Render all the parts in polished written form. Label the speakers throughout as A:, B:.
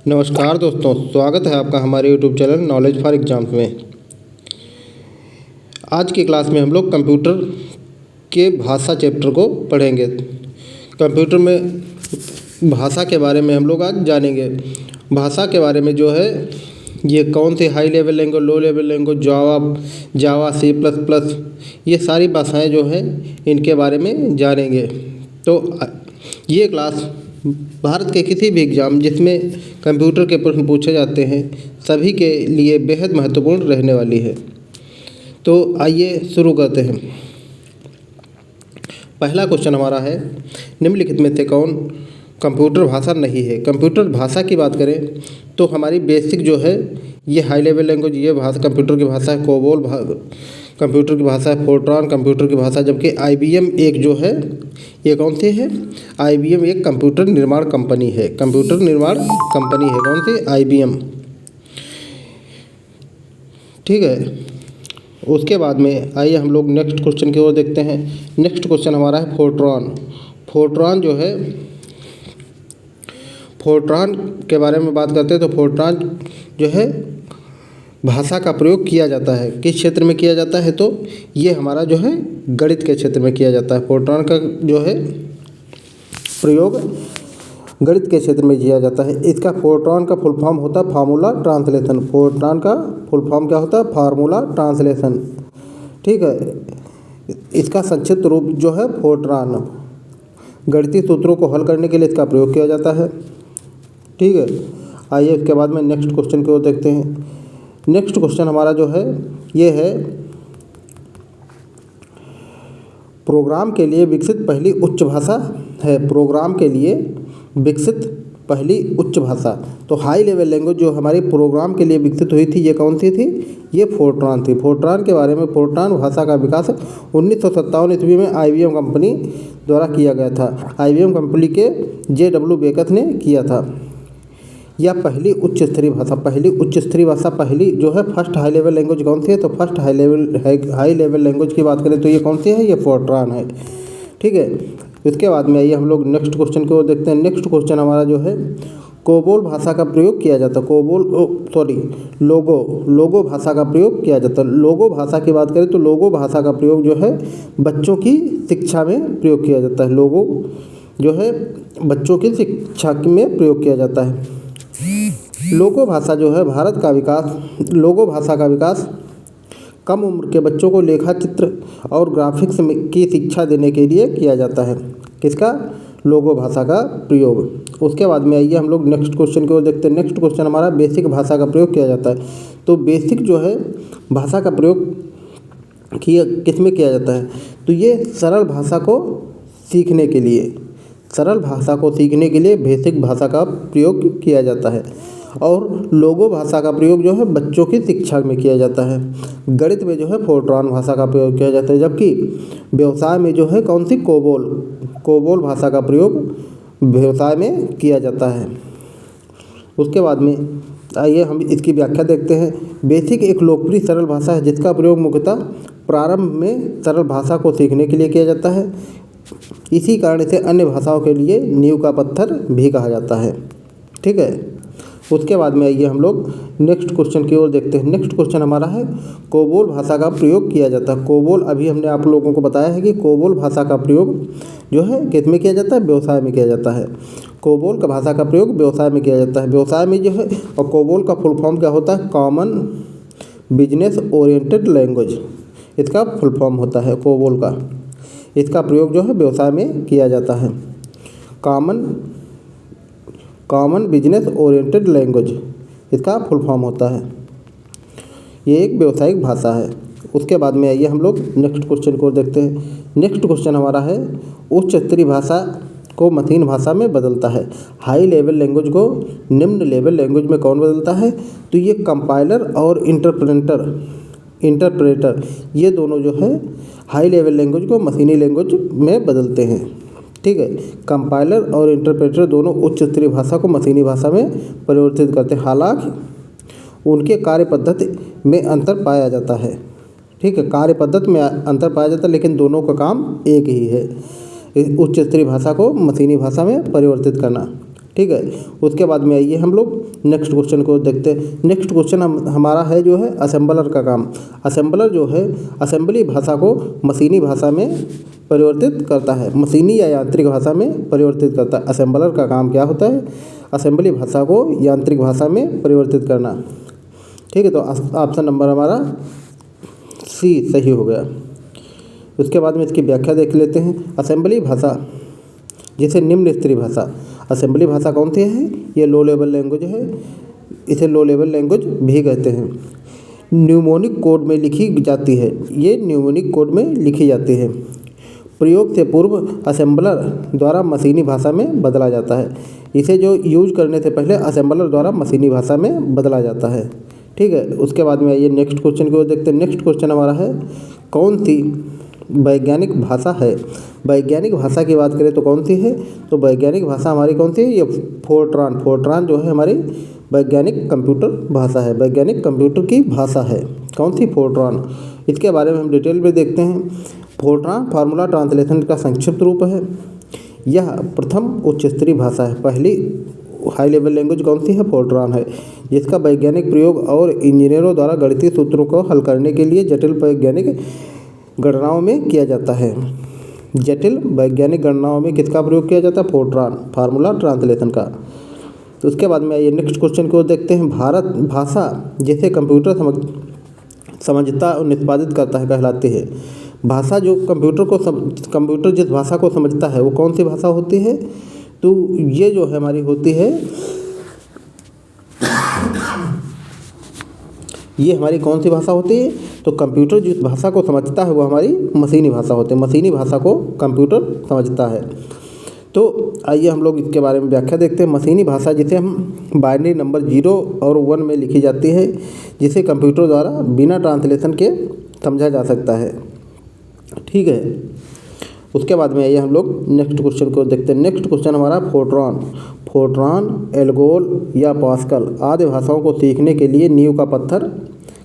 A: नमस्कार दोस्तों, स्वागत है आपका हमारे YouTube channel knowledge for exams में। आज की क्लास में हम लोग कंप्यूटर के भाषा चैप्टर को पढ़ेंगे। कंप्यूटर में भाषा के बारे में हम लोग आज जानेंगे। भाषा के बारे में जो है ये कौन सी high level language, low level language, Java, C++, ये सारी भाषाएं जो हैं इनके बारे में जानेंगे। तो ये क्लास भारत के किसी भी एग्ज़ाम जिसमें कंप्यूटर के प्रश्न पूछे जाते हैं सभी के लिए बेहद महत्वपूर्ण रहने वाली है। तो आइए शुरू करते हैं। पहला क्वेश्चन हमारा है, निम्नलिखित में से कौन कंप्यूटर भाषा नहीं है। कंप्यूटर भाषा की बात करें तो हमारी बेसिक जो है ये हाई लेवल लैंग्वेज, ये भाषा कंप्यूटर की भाषा है। कोबोल कंप्यूटर की भाषा है। फोर्ट्रॉन कंप्यूटर की भाषा, जबकि IBM एक जो है ये कौन सी है, IBM एक कंप्यूटर निर्माण कंपनी है। कंप्यूटर निर्माण कंपनी है कौन सी, IBM। ठीक है, उसके बाद में आइए हम लोग नेक्स्ट क्वेश्चन की ओर देखते हैं। नेक्स्ट क्वेश्चन हमारा है फोर्ट्रॉन। फोर्ट्रॉन जो है, फोर्ट्रॉन के बारे में बात करते हैं तो फोर्ट्रॉन जो है भाषा का प्रयोग किया जाता है। किस क्षेत्र में किया जाता है, तो ये हमारा जो है गणित के क्षेत्र में किया जाता है। फोर्ट्रॉन का जो है प्रयोग गणित के क्षेत्र में किया जाता है। इसका फोर्ट्रॉन का फुल फॉर्म होता है फार्मूला ट्रांसलेशन। फोर्ट्रॉन का फुल फॉर्म क्या होता है, फार्मूला ट्रांसलेशन। ठीक है, इसका संक्षिप्त रूप जो है फोर्ट्रॉन। गणितीय सूत्रों को हल करने के लिए इसका प्रयोग किया जाता है। ठीक है, आइए उसके बाद में नेक्स्ट क्वेश्चन की ओर देखते हैं। नेक्स्ट क्वेश्चन हमारा जो है ये है, प्रोग्राम के लिए विकसित पहली उच्च भाषा है। प्रोग्राम के लिए विकसित पहली उच्च भाषा, तो हाई लेवल लैंग्वेज जो हमारी प्रोग्राम के लिए विकसित हुई थी ये कौन सी थी, ये फोर्ट्रॉन थी। फोर्ट्रॉन के बारे में, फोर्ट्रॉन भाषा का विकास 1957 ईस्वी में IBM कंपनी द्वारा किया गया था। IBM कंपनी के JW बेकस ने किया था। यह पहली उच्च स्तरीय भाषा, पहली उच्च स्तरीय भाषा, पहली जो है फर्स्ट हाई लेवल लैंग्वेज कौन सी है, तो फर्स्ट हाई लेवल लैंग्वेज की बात करें तो ये कौन सी है, ये फोर्ट्रॉन है। ठीक है, इसके बाद में आइए हम लोग नेक्स्ट क्वेश्चन की ओर देखते हैं। नेक्स्ट क्वेश्चन हमारा जो है, कोबोल भाषा का प्रयोग किया जाता है। लोगो भाषा का प्रयोग किया जाता है। लोगो भाषा की बात करें तो लोगो भाषा का प्रयोग जो है बच्चों की शिक्षा में प्रयोग किया जाता है। लोगो जो है बच्चों की शिक्षा में प्रयोग किया जाता है। लोगो भाषा जो है भारत का विकास, लोगो भाषा का विकास कम उम्र के बच्चों को लेखा चित्र और ग्राफिक्स की शिक्षा देने के लिए किया जाता है। किसका, लोगो भाषा का प्रयोग। उसके बाद में आइए हम लोग नेक्स्ट क्वेश्चन की ओर देखते हैं। नेक्स्ट क्वेश्चन हमारा, बेसिक भाषा का प्रयोग किया जाता है। तो बेसिक जो है भाषा का प्रयोग किस में किया जाता है, तो ये सरल भाषा को सीखने के लिए, सरल भाषा को सीखने के लिए बेसिक भाषा का प्रयोग किया जाता है। और लोगो भाषा का प्रयोग जो है बच्चों की शिक्षा में किया जाता है। गणित में जो है फोर्ट्रॉन भाषा का प्रयोग किया जाता है, जबकि व्यवसाय में जो है कौन सी, कोबोल भाषा का प्रयोग व्यवसाय में किया जाता है। उसके बाद में आइए हम इसकी व्याख्या देखते हैं। बेसिक एक लोकप्रिय सरल भाषा है जिसका प्रयोग मुख्यतः प्रारंभ में सरल भाषा को सीखने के लिए किया जाता है। इसी कारण इसे अन्य भाषाओं के लिए नींव का पत्थर भी कहा जाता है। ठीक है, उसके बाद में आइए हम लोग नेक्स्ट क्वेश्चन की ओर देखते हैं। नेक्स्ट क्वेश्चन हमारा है, कोबोल भाषा का प्रयोग किया जाता है। कोबोल, अभी हमने आप लोगों को बताया है कि कोबोल भाषा का प्रयोग जो है किस में किया जाता है, व्यवसाय में किया जाता है। कोबोल का भाषा का प्रयोग व्यवसाय में किया जाता है। व्यवसाय में जो है, और कोबोल का फुल फॉर्म क्या होता है, कॉमन बिजनेस ओरिएंटेड लैंग्वेज, इसका फुल फॉर्म होता है कोबोल का। इसका प्रयोग जो है व्यवसाय में किया जाता है। कॉमन बिजनेस ओरिएंटेड लैंग्वेज इसका फुल फॉर्म होता है। ये एक व्यावसायिक भाषा है। उसके बाद में आइए हम लोग नेक्स्ट क्वेश्चन को देखते हैं। नेक्स्ट क्वेश्चन हमारा है, उच्च स्तरीय भाषा को मशीन भाषा में बदलता है। हाई लेवल लैंग्वेज को निम्न लेवल लैंग्वेज में कौन बदलता है, तो ये कंपाइलर और इंटरप्रेटर ये दोनों जो है हाई लेवल लैंग्वेज को मशीनी लैंग्वेज में बदलते हैं। ठीक है, कंपाइलर और इंटरप्रेटर दोनों उच्च स्तरीय भाषा को मशीनी भाषा में परिवर्तित करते हैं। हालांकि उनके कार्य पद्धति में अंतर पाया जाता है। ठीक है, कार्य पद्धति में अंतर पाया जाता है, लेकिन दोनों का काम एक ही है, उच्च स्तरीय भाषा को मशीनी भाषा में परिवर्तित करना। ठीक है। उसके बाद में आइए हम लोग नेक्स्ट क्वेश्चन को देखते हैं। नेक्स्ट क्वेश्चन हमारा है जो है असेंबलर का काम। असेंबलर जो है असेंबली भाषा को मशीनी भाषा में परिवर्तित करता है, मशीनी या यांत्रिक भाषा में परिवर्तित करता है। असेंबलर का काम क्या होता है? असेंबली भाषा को यांत्रिक भाषा में परिवर्तित करना। ठीक है, तो ऑप्शन नंबर हमारा सी सही हो गया। उसके बाद में इसकी व्याख्या देख लेते हैं। असेंबली भाषा जैसे निम्न स्तरीय भाषा, असेंबली भाषा कौन सी है? ये लो लेवल लैंग्वेज है, इसे लो लेवल लैंग्वेज भी कहते हैं। न्यूमोनिक कोड में लिखी जाती है, ये न्यूमोनिक कोड में लिखी जाती है। प्रयोग से पूर्व असेंबलर द्वारा मशीनी भाषा में बदला जाता है। इसे जो यूज करने से पहले असेंबलर द्वारा मशीनी भाषा में बदला जाता है। ठीक है, उसके बाद में आइए नेक्स्ट क्वेश्चन की ओर देखते हैं। नेक्स्ट क्वेश्चन हमारा है कौन सी वैज्ञानिक भाषा है? वैज्ञानिक भाषा की बात करें तो कौन सी है? तो वैज्ञानिक भाषा हमारी कौन सी है? ये फोर्ट्रान। फोर्ट्रान जो है हमारी वैज्ञानिक कंप्यूटर भाषा है, वैज्ञानिक कंप्यूटर की भाषा है। कौन सी? फोर्ट्रान। इसके बारे में हम डिटेल में देखते हैं। फोर्ट्रान फार्मूला ट्रांसलेशन का संक्षिप्त रूप है। यह प्रथम उच्च स्तरीय भाषा है। पहली हाई लेवल लैंग्वेज कौन सी है? फोर्ट्रान है, जिसका वैज्ञानिक प्रयोग और इंजीनियरों द्वारा गणितीय सूत्रों को हल करने के लिए जटिल वैज्ञानिक गणनाओं में किया जाता है। जटिल वैज्ञानिक गणनाओं में किसका प्रयोग किया जाता है? फोर्ट्रान, फार्मूला ट्रांसलेशन का। तो उसके बाद में आइए नेक्स्ट क्वेश्चन को देखते हैं। भारत भाषा जिसे कंप्यूटर समझता और निष्पादित करता है कहलाती है। भाषा जो कंप्यूटर जिस भाषा को समझता है वो कौन सी भाषा होती है? तो ये जो है हमारी होती है, ये हमारी कौन सी भाषा होती है? तो कंप्यूटर जिस भाषा को समझता है वो हमारी मशीनी भाषा होती है। मशीनी भाषा को कंप्यूटर समझता है। तो आइए हम लोग इसके बारे में व्याख्या देखते हैं। मशीनी भाषा जिसे हम बाइनरी नंबर 0 और 1 में लिखी जाती है, जिसे कंप्यूटर द्वारा बिना ट्रांसलेशन के समझा जा सकता है। ठीक है, उसके बाद में आइए हम लोग नेक्स्ट क्वेश्चन को देखते हैं। नेक्स्ट क्वेश्चन हमारा फोर्ट्रान। फोर्ट्रान, एल्गोल या पास्कल आदि भाषाओं को सीखने के लिए नींव का पत्थर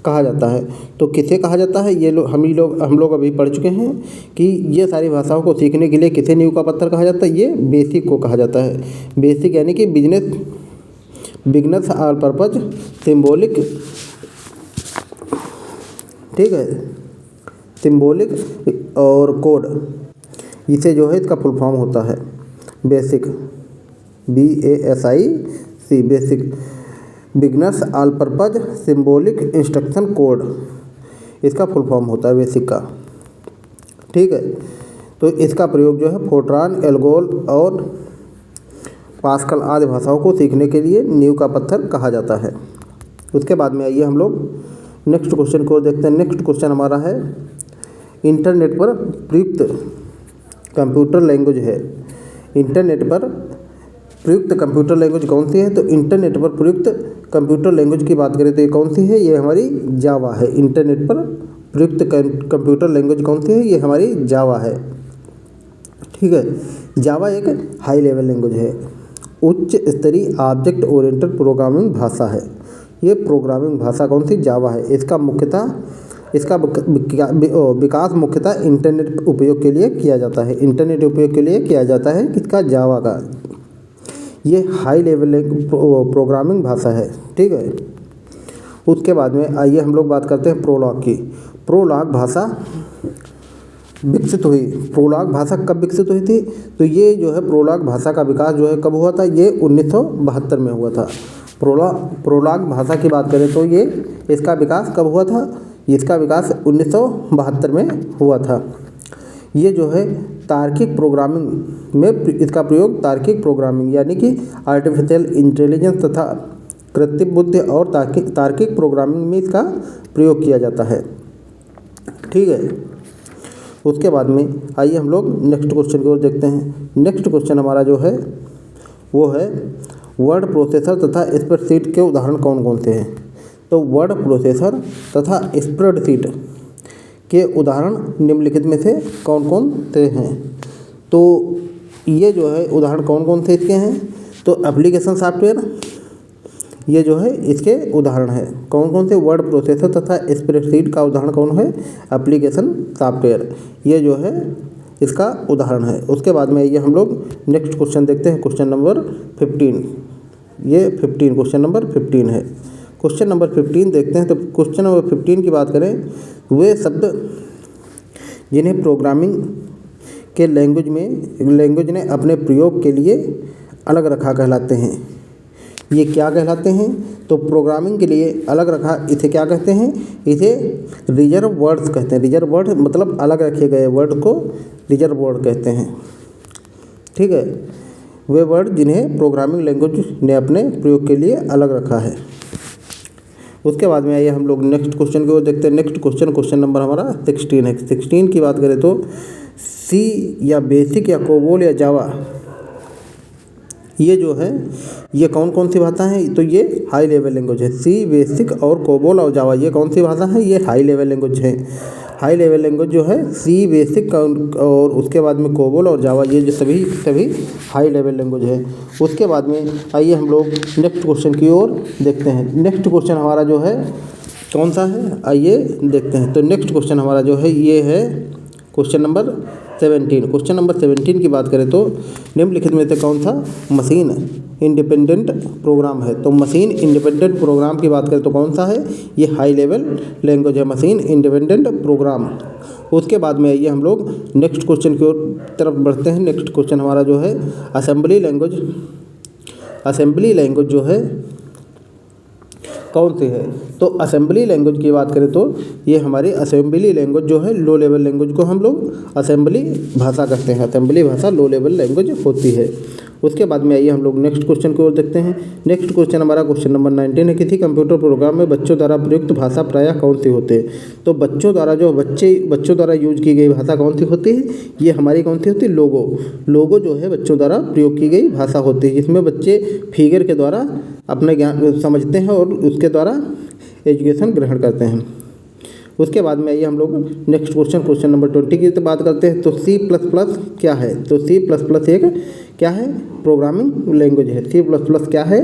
A: कहा जाता है। तो किसे कहा जाता है? ये हम लोग अभी पढ़ चुके हैं कि ये सारी भाषाओं को सीखने के लिए किसे नींव का पत्थर कहा जाता है? ये बेसिक को कहा जाता है। बेसिक यानी कि बिगनर्स ऑल पर्पज सिम्बोलिक, ठीक है, सिम्बोलिक और कोड, इसे जो है इसका फुल फॉर्म होता है basic, BASIC, basic, beginners all purpose symbolic instruction code, इसका फुल फॉर्म होता है बेसिक का। ठीक है, तो इसका प्रयोग जो है फोर्ट्रान, एल्गोल और पास्कल आदि भाषाओं को सीखने के लिए नींव का पत्थर कहा जाता है। उसके बाद में आइए हम लोग नेक्स्ट क्वेश्चन को देखते हैं। नेक्स्ट क्वेश्चन हमारा है इंटरनेट पर प्रयुक्त कंप्यूटर लैंग्वेज है। इंटरनेट पर प्रयुक्त कंप्यूटर लैंग्वेज कौन सी है? तो इंटरनेट पर प्रयुक्त कंप्यूटर लैंग्वेज की बात करें तो ये कौन सी है? ये हमारी जावा है। इंटरनेट पर प्रयुक्त कंप्यूटर लैंग्वेज कौन सी है? ये हमारी जावा है। ठीक है, जावा एक हाई लेवल लैंग्वेज है, उच्च स्तरीय ऑब्जेक्ट ओरिएंटेड प्रोग्रामिंग भाषा है। ये प्रोग्रामिंग भाषा कौन सी? जावा है। इसका विकास मुख्यतः इंटरनेट उपयोग के लिए किया जाता है। इंटरनेट उपयोग के लिए किया जाता है किसका? जावा का। ये हाई लेवल प्रोग्रामिंग भाषा है। ठीक है, उसके बाद में आइए हम लोग बात करते हैं प्रोलॉग की। प्रोलॉग भाषा विकसित हुई। प्रोलॉग भाषा कब विकसित हुई थी? तो ये जो है प्रोलॉग भाषा का विकास जो है कब हुआ था? ये 1972 में हुआ था। प्रोलॉग भाषा की बात करें तो ये इसका विकास कब हुआ था? इसका विकास 1972 में हुआ था। ये जो है तार्किक प्रोग्रामिंग में इसका प्रयोग तार्किक प्रोग्रामिंग यानी कि आर्टिफिशियल इंटेलिजेंस तथा कृत्रिम बुद्धि और तार्किक प्रोग्रामिंग में इसका प्रयोग किया जाता है। ठीक है, उसके बाद में आइए हम लोग नेक्स्ट क्वेश्चन की ओर देखते हैं। नेक्स्ट क्वेश्चन हमारा जो है वो है वर्ड प्रोसेसर तथा स्प्रेडशीट के उदाहरण कौन कौन से हैं? तो वर्ड प्रोसेसर तथा स्प्रेडशीट के उदाहरण निम्नलिखित में से कौन कौन से हैं? तो ये जो है उदाहरण कौन कौन से इसके हैं? तो एप्लीकेशन सॉफ्टवेयर, ये जो है इसके उदाहरण है। कौन कौन से? वर्ड प्रोसेसर तथा स्प्रेडशीट का उदाहरण कौन है? एप्लीकेशन सॉफ्टवेयर, ये जो है इसका उदाहरण है। उसके बाद में ये हम लोग नेक्स्ट क्वेश्चन देखते हैं, क्वेश्चन नंबर 15। ये 15 क्वेश्चन नंबर 15 है। क्वेश्चन नंबर 15 देखते हैं। तो क्वेश्चन नंबर 15 की बात करें, वे शब्द जिन्हें प्रोग्रामिंग के लैंग्वेज ने अपने प्रयोग के लिए अलग रखा कहलाते हैं। ये क्या कहलाते हैं? तो प्रोग्रामिंग के लिए अलग रखा, इसे क्या कहते हैं? इसे रिजर्व वर्ड्स कहते हैं। रिजर्व वर्ड मतलब अलग रखे गए वर्ड को रिजर्व वर्ड कहते हैं। ठीक है, वे वर्ड जिन्हें प्रोग्रामिंग लैंग्वेज ने अपने प्रयोग के लिए अलग रखा है। उसके बाद में आइए हम लोग नेक्स्ट क्वेश्चन की ओर देखते हैं। नेक्स्ट क्वेश्चन नंबर हमारा 16 है। 16 की बात करें तो सी या बेसिक या कोबोल या जावा, ये जो है ये कौन कौन सी भाषा है? तो ये हाई लेवल लैंग्वेज है। सी, बेसिक और कोबोल और जावा, ये कौन सी भाषा है? ये हाई लेवल लैंग्वेज है। हाई लेवल लैंग्वेज जो है सी, बेसिक और उसके बाद में कोबोल और जावा, ये जो सभी हाई लेवल लैंग्वेज है। उसके बाद में आइए हम लोग नेक्स्ट क्वेश्चन की ओर देखते हैं। नेक्स्ट क्वेश्चन हमारा जो है कौन सा है, आइए देखते हैं। तो नेक्स्ट क्वेश्चन हमारा जो है ये है क्वेश्चन नंबर 17। क्वेश्चन नंबर 17 की बात करें तो निम्नलिखित में से कौन सा मशीन इंडिपेंडेंट प्रोग्राम है? तो मशीन इंडिपेंडेंट प्रोग्राम की बात करें तो कौन सा है? ये हाई लेवल लैंग्वेज है, मशीन इंडिपेंडेंट प्रोग्राम। उसके बाद में आइए हम लोग नेक्स्ट क्वेश्चन की तरफ बढ़ते हैं। नेक्स्ट क्वेश्चन हमारा जो है असेंबली लैंग्वेज जो है कौन सी है? तो असेंबली लैंग्वेज की बात करें तो ये हमारी असेंबली लैंग्वेज जो है लो लेवल लैंग्वेज को हम लोग असेंबली भाषा कहते हैं। असेंबली भाषा लो लेवल लैंग्वेज होती है। उसके बाद में आइए हम लोग नेक्स्ट क्वेश्चन की ओर देखते हैं। नेक्स्ट क्वेश्चन हमारा क्वेश्चन नंबर 19 है। किसी कंप्यूटर प्रोग्राम में बच्चों द्वारा प्रयुक्त भाषा प्रायः कौन सी होती है? तो बच्चों द्वारा यूज की गई भाषा कौन सी होती है? ये हमारी कौन सी होती है? लोगो जो है बच्चों द्वारा प्रयोग की गई भाषा होती है, जिसमें बच्चे फिगर के द्वारा अपने ज्ञान समझते हैं और उसके द्वारा एजुकेशन ग्रहण करते हैं। उसके बाद में आइए हम लोग नेक्स्ट क्वेश्चन नंबर 20 की बात करते हैं। तो C++ क्या है? तो C++ एक क्या है? प्रोग्रामिंग लैंग्वेज है। C++ क्या है?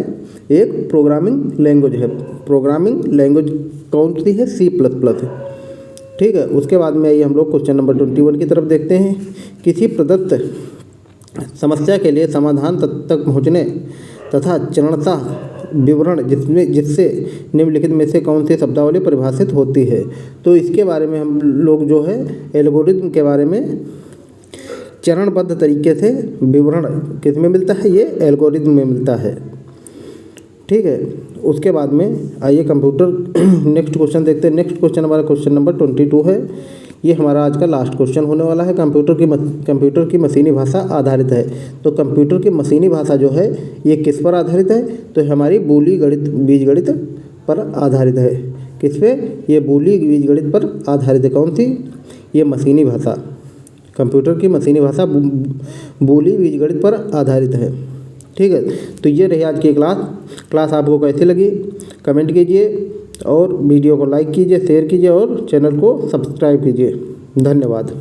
A: एक प्रोग्रामिंग लैंग्वेज है। प्रोग्रामिंग लैंग्वेज कौन सी है? C++। ठीक है, उसके बाद में आइए हम लोग क्वेश्चन नंबर 21 की तरफ देखते हैं। किसी प्रदत्त समस्या के लिए समाधान तक पहुँचने तथा चरणतः विवरण जिससे निम्नलिखित में से कौन सी शब्दावली परिभाषित होती है? तो इसके बारे में हम लोग जो है एल्गोरिथम के बारे में चरणबद्ध तरीके से विवरण किस में मिलता है? ये एल्गोरिथम में मिलता है। ठीक है, उसके बाद में आइए कंप्यूटर नेक्स्ट क्वेश्चन देखते हैं। नेक्स्ट क्वेश्चन हमारा क्वेश्चन नंबर 22 है। ये हमारा आज का लास्ट क्वेश्चन होने वाला है। कंप्यूटर की मशीनी भाषा आधारित है। तो कंप्यूटर की मशीनी भाषा जो है ये किस पर आधारित है? तो हमारी बूली गणित बीजगणित पर आधारित है। किस पे? ये बूली बीजगणित पर आधारित है। कौन सी? ये मशीनी भाषा, कंप्यूटर की मशीनी भाषा बूली बीजगणित पर आधारित है। ठीक है, तो ये रही आज की क्लास आपको कैसी लगी कमेंट कीजिए और वीडियो को लाइक कीजिए, शेयर कीजिए और चैनल को सब्सक्राइब कीजिए। धन्यवाद।